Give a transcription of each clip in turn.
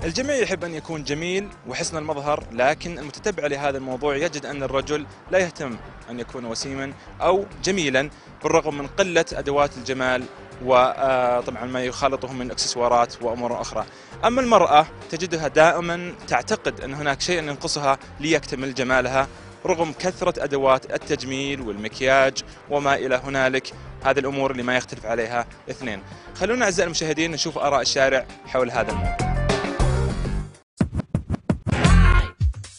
الجميع يحب أن يكون جميل وحسن المظهر، لكن المتتبع لهذا الموضوع يجد أن الرجل لا يهتم أن يكون وسيما أو جميلا بالرغم من قلة أدوات الجمال وطبعا ما يخالطه من اكسسوارات وأمور أخرى. أما المرأة تجدها دائما تعتقد أن هناك شيء ينقصها ليكتمل جمالها رغم كثرة أدوات التجميل والمكياج وما إلى هنالك. هذه الأمور اللي ما يختلف عليها اثنين. خلونا أعزائي المشاهدين نشوف آراء الشارع حول هذا الموضوع.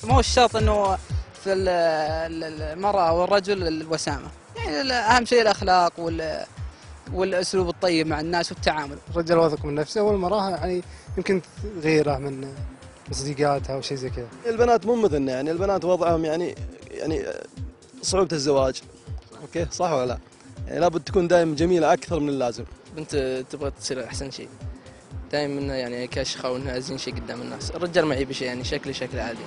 ما هو الشرط انه في المرأة والرجل الوسامة، يعني اهم شيء الاخلاق والاسلوب الطيب مع الناس والتعامل. الرجل واثق من نفسه والمرأة يعني يمكن غيره من صديقاتها او شيء زي كذا. البنات مو مثلنا، يعني البنات وضعهم يعني صعوبة الزواج. اوكي صح ولا لا؟ يعني لابد تكون دائما جميلة اكثر من اللازم. بنت تبغى تصير احسن شيء دائما، يعني كاشخة وانها ازين شيء قدام الناس. الرجال معي بشيء يعني شكل عادي.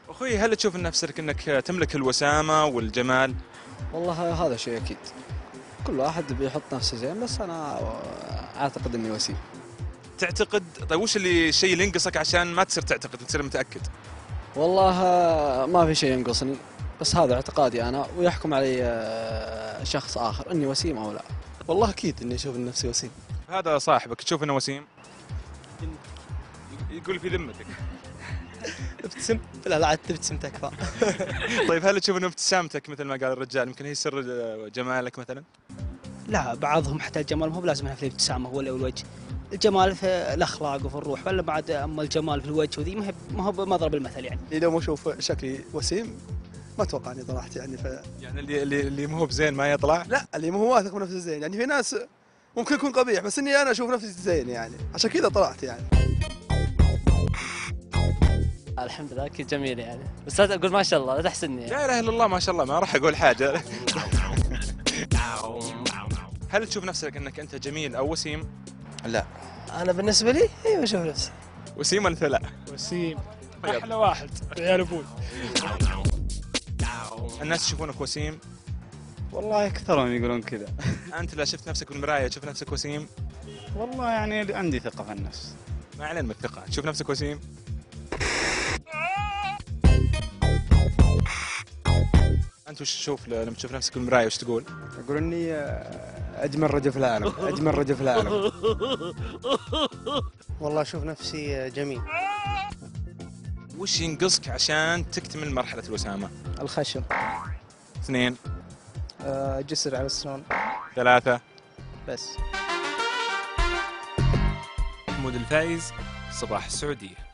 أخوي، هل تشوف نفسك أنك تملك الوسامة والجمال؟ والله هذا شيء أكيد، كل واحد بيحط نفسه زين، بس أنا أعتقد إني وسيم. تعتقد؟ طيب وش الشيء اللي ينقصك عشان ما تصير تعتقد، تصير متأكد؟ والله ما في شيء ينقصني، بس هذا اعتقادي أنا، ويحكم علي شخص آخر إني وسيم أو لا. والله أكيد إني أشوف نفسي وسيم. هذا صاحبك تشوف إنه وسيم؟ يقول في ذمتك. ابتسم. لا عاد تبتسم تكفى. طيب هل تشوف انه ابتسامتك مثل ما قال الرجال يمكن هي سر جمالك مثلا؟ لا، بعضهم حتى الجمال مو بلازم في الابتسامه ولا الوجه، الجمال في الاخلاق وفي الروح، ولا بعد اما الجمال في الوجه وذي ما هو بمضرب المثل يعني. لو ما اشوف شكلي وسيم ما اتوقع اني طلعت يعني يعني اللي مو بزين ما يطلع؟ لا، اللي مو واثق من نفسه زين، يعني في ناس ممكن يكون قبيح بس اني انا اشوف نفسي زين، يعني عشان كذا طلعت يعني. الحمد لله اكيد جميل يعني، بس لا تقول ما شاء الله، لا تحسني يعني. لا اله الا الله ما شاء الله، ما راح اقول حاجه. هل تشوف نفسك انك انت جميل او وسيم؟ لا، انا بالنسبه لي ايوه اشوف نفسي وسيم ولا لا؟ وسيم احلى واحد عيال ابوي. الناس يشوفونك وسيم؟ والله اكثرهم يقولون كذا. انت لا شفت نفسك بالمرايه تشوف نفسك وسيم؟ والله يعني عندي ثقه في النفس. ما علينا من الثقه، تشوف نفسك وسيم؟ انت وش تشوف لما تشوف نفسك بالمرايه وش تقول؟ أقول إني أجمل رجل في العالم، أجمل رجل في العالم. والله اشوف نفسي جميل. وش ينقصك عشان تكتمل مرحله الوسامه؟ الخشم. 2. جسر على السنون. 3. بس. محمود الفايز، صباح السعودية.